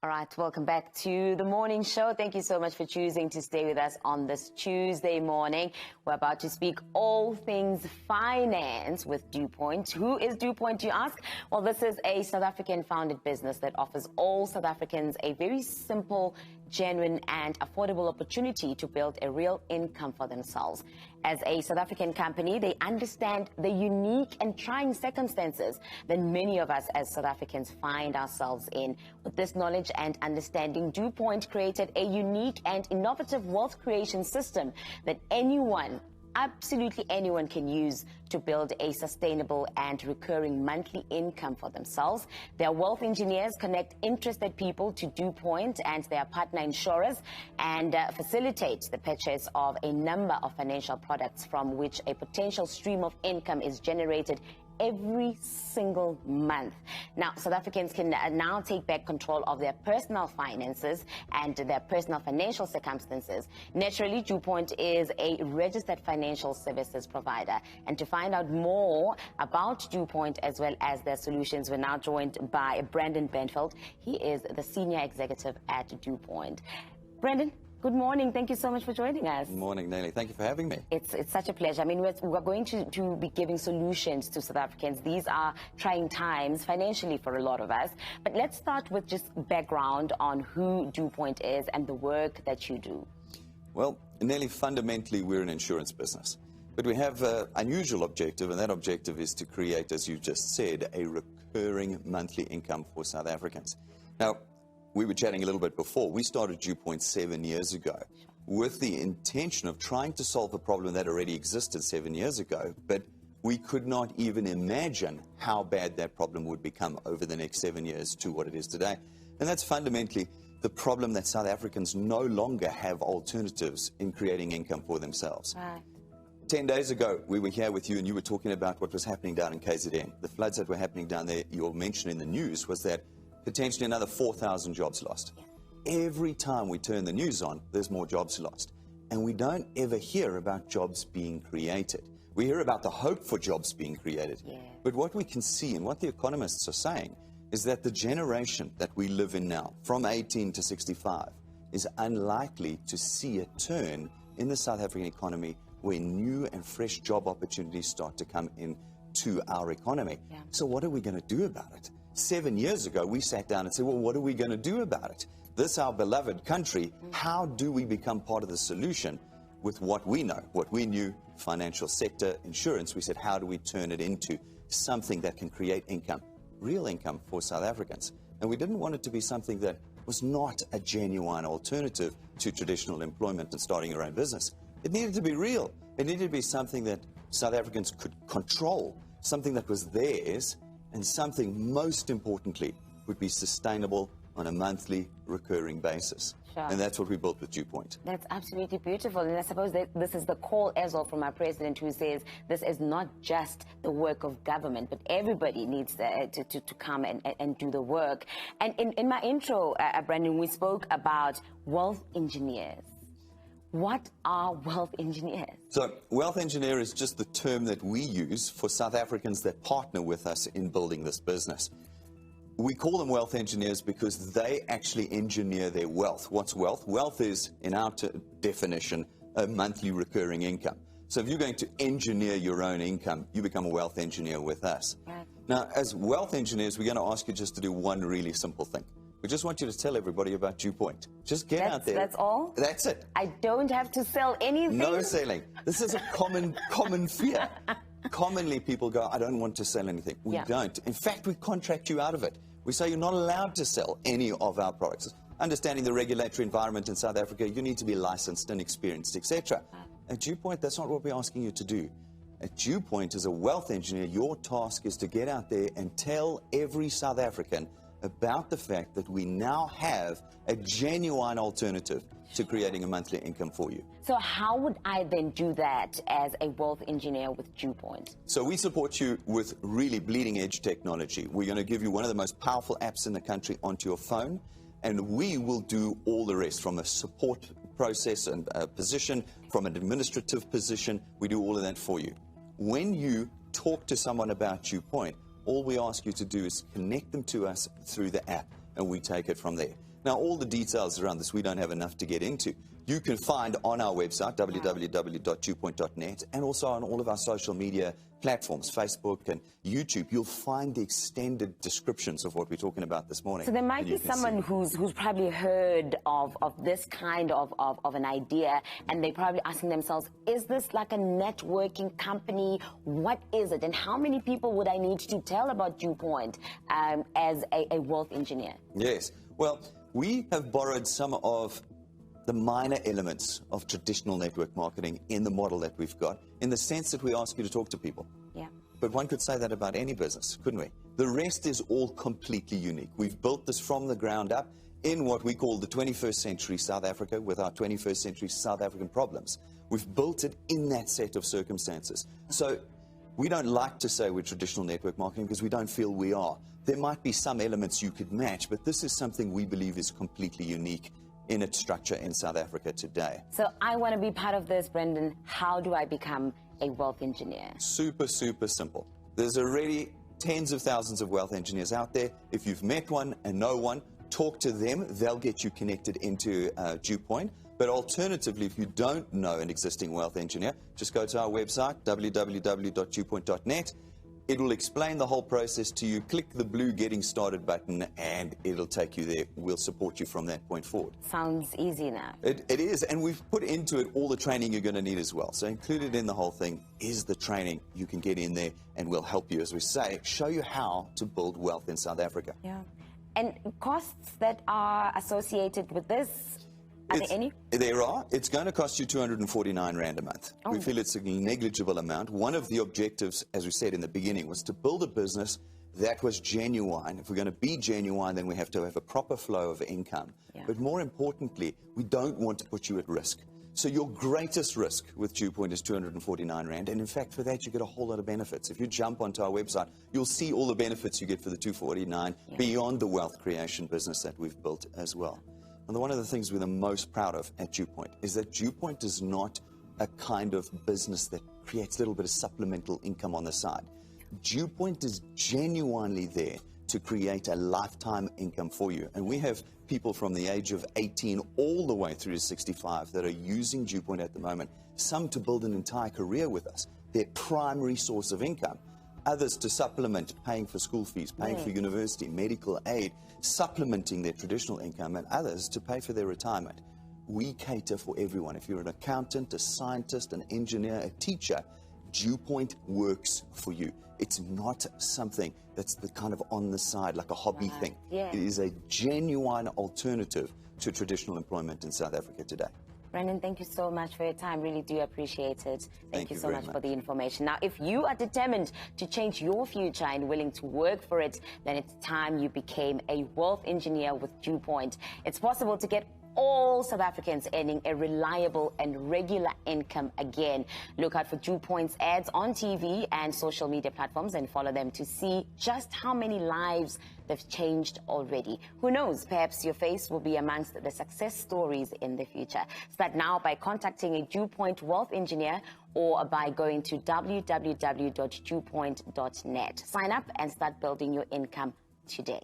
All right, welcome back to the morning show. Thank you so much for choosing to stay with us on this Tuesday morning. We're about to speak all things finance with DuPont. Who is DuPont, you ask? Well, this is a South African-founded business that offers all South Africans a very simple, genuine and affordable opportunity to build a real income for themselves. As a South African company, they understand the unique and trying circumstances that many of us as South Africans find ourselves in. With this knowledge and understanding, DuPont created a unique and innovative wealth creation system that anyone, absolutely anyone, can use to build a sustainable and recurring monthly income for themselves. Their wealth engineers connect interested people to DuPont and their partner insurers and facilitate the purchase of a number of financial products from which a potential stream of income is generated every single month. Now, South Africans can now take back control of their personal finances and their personal financial circumstances. Naturally, DuPont is a registered financial services provider. And to find out more about DuPont as well as their solutions, we're now joined by Brandon Benfield. He is the senior executive at DuPont. Brandon, good morning. Thank you so much for joining us. Good morning, Nelly. Thank you for having me. It's such a pleasure. I mean, we're going to be giving solutions to South Africans. These are trying times financially for a lot of us. But let's start with just background on who DuPont is and the work that you do. Well, Nelly, fundamentally, we're an insurance business. But we have an unusual objective, and that objective is to create, as you just said, a recurring monthly income for South Africans. Now, we were chatting a little bit before. We started DuPont 7 years ago with the intention of trying to solve a problem that already existed 7 years ago, but we could not even imagine how bad that problem would become over the next 7 years to what it is today. And that's fundamentally the problem that South Africans no longer have alternatives in creating income for themselves. Right. 10 days ago, we were here with you and you were talking about what was happening down in KZN. The floods that were happening down there, your mention in the news was that potentially another 4,000 jobs lost. Every time we turn the news on, there's more jobs lost. And we don't ever hear about jobs being created. We hear about the hope for jobs being created. Yeah. But what we can see and what the economists are saying is that the generation that we live in now, from 18 to 65, is unlikely to see a turn in the South African economy where new and fresh job opportunities start to come into our economy. Yeah. So what are we going to do about it? 7 years ago, we sat down and said, well, what are we going to do about it? This, our beloved country, how do we become part of the solution with what we know, what we knew, financial sector, insurance? We said, how do we turn it into something that can create income, real income for South Africans? And we didn't want it to be something that was not a genuine alternative to traditional employment and starting your own business. It needed to be real. It needed to be something that South Africans could control, something that was theirs, and something, most importantly, would be sustainable on a monthly recurring basis. Sure. And that's what we built with DuPont. That's absolutely beautiful. And I suppose that this is the call as well from our president, who says this is not just the work of government, but everybody needs to come and do the work. And in my intro, Brandon, we spoke about wealth engineers. What are wealth engineers? So wealth engineer is just the term that we use for South Africans that partner with us in building this business. We call them wealth engineers because they actually engineer their wealth. What's wealth? Wealth is, in our definition, a monthly recurring income. So if you're going to engineer your own income, you become a wealth engineer with us. Right. Now, as wealth engineers, we're going to ask you just to do one really simple thing. We just want you to tell everybody about DuPont. Just get out there. That's all? That's it. I don't have to sell anything? No selling. This is a common fear. Commonly, people go, I don't want to sell anything. We don't. In fact, we contract you out of it. We say you're not allowed to sell any of our products. Understanding the regulatory environment in South Africa, you need to be licensed and experienced, etc. At DuPont, that's not what we're asking you to do. At DuPont, as a wealth engineer, your task is to get out there and tell every South African about the fact that we now have a genuine alternative to creating a monthly income for you. So how would I then do that as a wealth engineer with DuPont? So we support you with really bleeding edge technology. We're going to give you one of the most powerful apps in the country onto your phone, and we will do all the rest from a support process and a position, from an administrative position. We do all of that for you. When you talk to someone about DuPont, all we ask you to do is connect them to us through the app, and we take it from there. Now, all the details around this, we don't have enough to get into. You can find on our website, www.dewpoint.net, and also on all of our social media platforms, Facebook and YouTube. You'll find the extended descriptions of what we're talking about this morning. So there might be someone who's probably heard of this kind of an idea, and they're probably asking themselves, is this like a networking company? What is it? And how many people would I need to tell about DewPoint as a wealth engineer? Yes. Well, we have borrowed some of the minor elements of traditional network marketing in the model that we've got, in the sense that we ask you to talk to people. Yeah. But one could say that about any business, couldn't we? The rest is all completely unique. We've built this from the ground up in what we call the 21st century South Africa, with our 21st century South African problems. We've built it in that set of circumstances. So we don't like to say we're traditional network marketing because we don't feel we are. There might be some elements you could match, but this is something we believe is completely unique in its structure in South Africa today. So I want to be part of this, Brendan. How do I become a wealth engineer? Super, super simple. There's already tens of thousands of wealth engineers out there. If you've met one and know one, talk to them. They'll get you connected into DewPoint. But alternatively, if you don't know an existing wealth engineer, just go to our website, www.dewpoint.net. It will explain the whole process to you. Click the blue Getting Started button and it'll take you there. We'll support you from that point forward. Sounds easy now. It is, and we've put into it all the training you're going to need as well. So included in the whole thing is the training. You can get in there and we'll help you, as we say, show you how to build wealth in South Africa. Yeah. And costs that are associated with this, are there any? There are. It's going to cost you 249 Rand a month. Oh. We feel it's a negligible amount. One of the objectives, as we said in the beginning, was to build a business that was genuine. If we're going to be genuine, then we have to have a proper flow of income. Yeah. But more importantly, we don't want to put you at risk. So your greatest risk with DewPoint is 249 Rand. And in fact, for that, you get a whole lot of benefits. If you jump onto our website, you'll see all the benefits you get for the 249 beyond the wealth creation business that we've built as well. And one of the things we're the most proud of at DewPoint is that DewPoint is not a kind of business that creates a little bit of supplemental income on the side. DewPoint is genuinely there to create a lifetime income for you. And we have people from the age of 18 all the way through to 65 that are using DewPoint at the moment, some to build an entire career with us, their primary source of income. Others to supplement paying for school fees, paying for university, medical aid, supplementing their traditional income, and others to pay for their retirement. We cater for everyone. If you're an accountant, a scientist, an engineer, a teacher, DewPoint works for you. It's not something that's the kind of on the side, like a hobby thing. Yeah. It is a genuine alternative to traditional employment in South Africa today. Brendan, thank you so much for your time. Really do appreciate it. Thank you so very much for the information. Now, if you are determined to change your future and willing to work for it, then it's time you became a wealth engineer with DewPoint. It's possible to get all South Africans earning a reliable and regular income again. Look out for DewPoint's ads on TV and social media platforms and follow them to see just how many lives they've changed already. Who knows, perhaps your face will be amongst the success stories in the future. Start now by contacting a DewPoint wealth engineer or by going to www.dewpoint.net. Sign up and start building your income today.